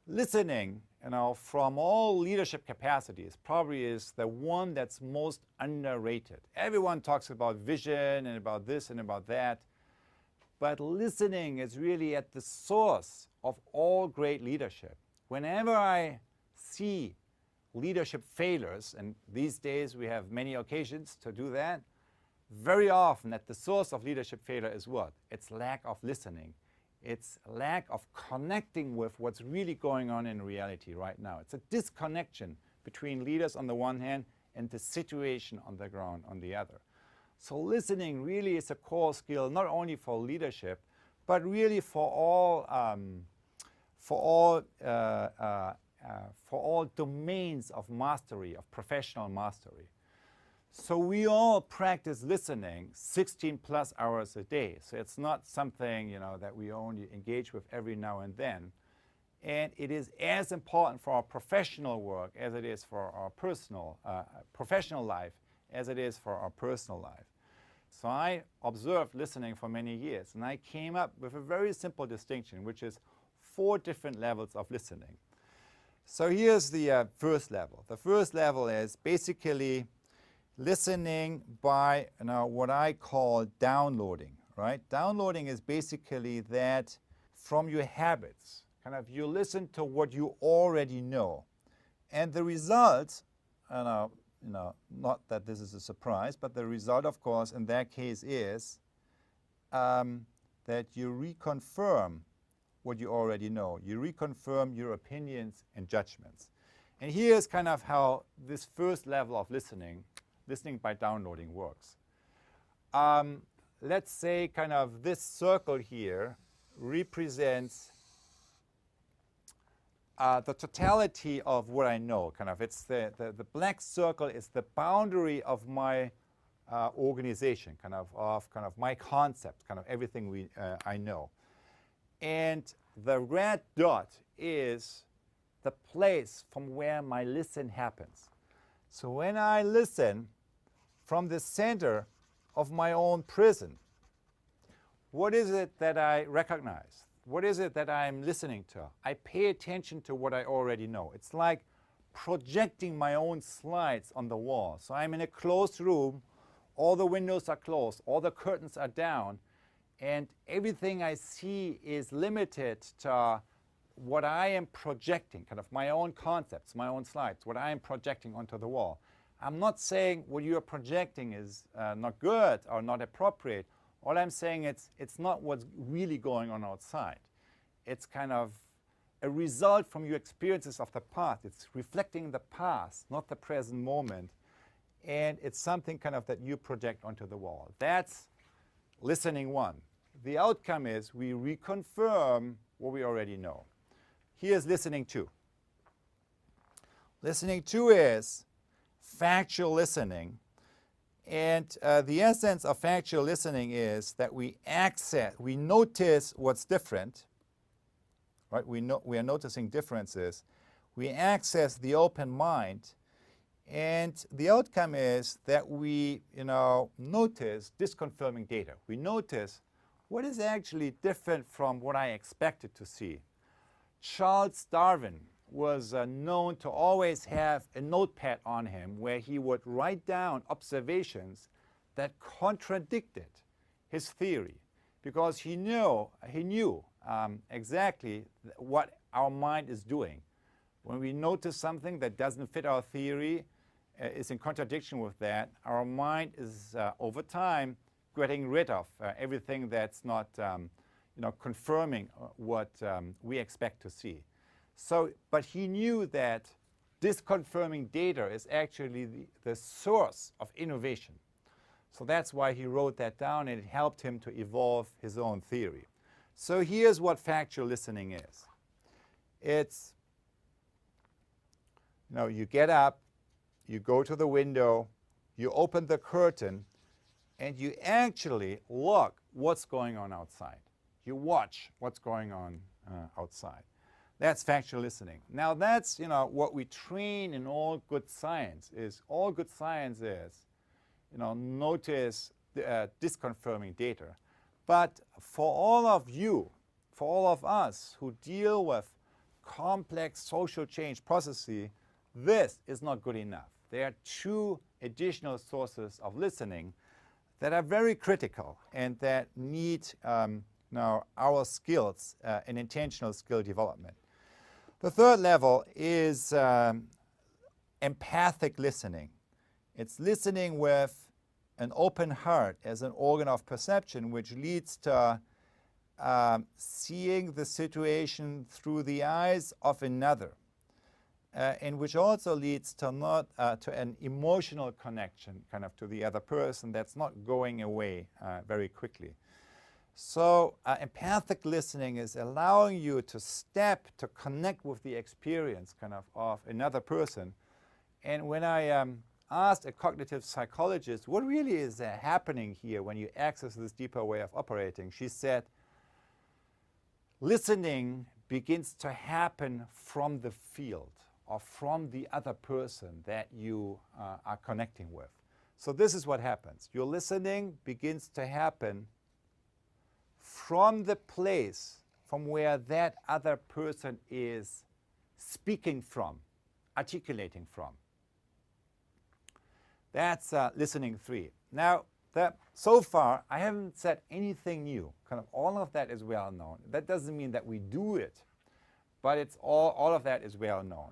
listening, from all leadership capacities, probably is the one that's most underrated. Everyone talks about vision and about this and about that, but listening is really at the source of all great leadership. Whenever I see leadership failures, and these days we have many occasions to do that, very often at the source of leadership failure is what? It's lack of listening. It's lack of connecting with what's really going on in reality right now. It's a disconnection between leaders on the one hand and the situation on the ground on the other. So listening really is a core skill, not only for leadership, but really for all domains of mastery, of professional mastery. So we all practice listening 16 plus hours a day. So it's not something that we only engage with every now and then. And it is as important for our professional work as it is for our professional life as it is for our personal life. So I observed listening for many years, and I came up with a very simple distinction, which is 4 different levels of listening. So here's the first level. The first level is basically listening by what I call downloading, right? Downloading is basically that from your habits, you listen to what you already know. And the result, not that this is a surprise, but the result, of course, in that case is that you reconfirm what you already know. You reconfirm your opinions and judgments. And here's how this first level of listening by downloading works. Let's say this circle here represents the totality of what I know. It's the black circle is the boundary of my organization, of my concept, everything I know. And the red dot is the place from where my listen happens. So when I listen from the center of my own prison, what is it that I recognize? What is it that I'm listening to? I pay attention to what I already know. It's like projecting my own slides on the wall. So I'm in a closed room, all the windows are closed, all the curtains are down, and everything I see is limited to what I am projecting, my own concepts, my own slides, what I am projecting onto the wall. I'm not saying what you're projecting is not good or not appropriate. All I'm saying it's not what's really going on outside. It's a result from your experiences of the past. It's reflecting the past, not the present moment. And it's something that you project onto the wall. That's listening 1. The outcome is we reconfirm what we already know. Here's listening 2. Listening 2 is factual listening. And the essence of factual listening is that we notice what's different, right? We are noticing differences. We access the open mind. And the outcome is that we, notice disconfirming data. We notice what is actually different from what I expected to see. Charles Darwin was known to always have a notepad on him where he would write down observations that contradicted his theory, because he knew exactly what our mind is doing. When we notice something that doesn't fit our theory, is in contradiction with that, our mind is over time getting rid of everything that's not confirming what we expect to see. So, but he knew that disconfirming data is actually the source of innovation. So that's why he wrote that down, and it helped him to evolve his own theory. So here's what factual listening is. It's, you get up, you go to the window, you open the curtain, and you actually look what's going on outside. You watch what's going on outside. That's factual listening. Now that's, what we train in all good science is, notice disconfirming data. But for all of you, for all of us who deal with complex social change processes, this is not good enough. There are two additional sources of listening that are very critical and that need now our skills in intentional skill development. The third level is empathic listening. It's listening with an open heart as an organ of perception, which leads to seeing the situation through the eyes of another, and which also leads to to an emotional connection kind of to the other person that's not going away very quickly. So empathic listening is allowing you to to connect with the experience kind of another person. And when I asked a cognitive psychologist, what really is happening here when you access this deeper way of operating, she said, listening begins to happen from the field or from the other person that you are connecting with. So this is what happens. Your listening begins to happen from the place from where that other person is speaking from, articulating from. That's listening 3. Now, so far, I haven't said anything new. Kind of all of that is well known. That doesn't mean that we do it, but it's all of that is well known.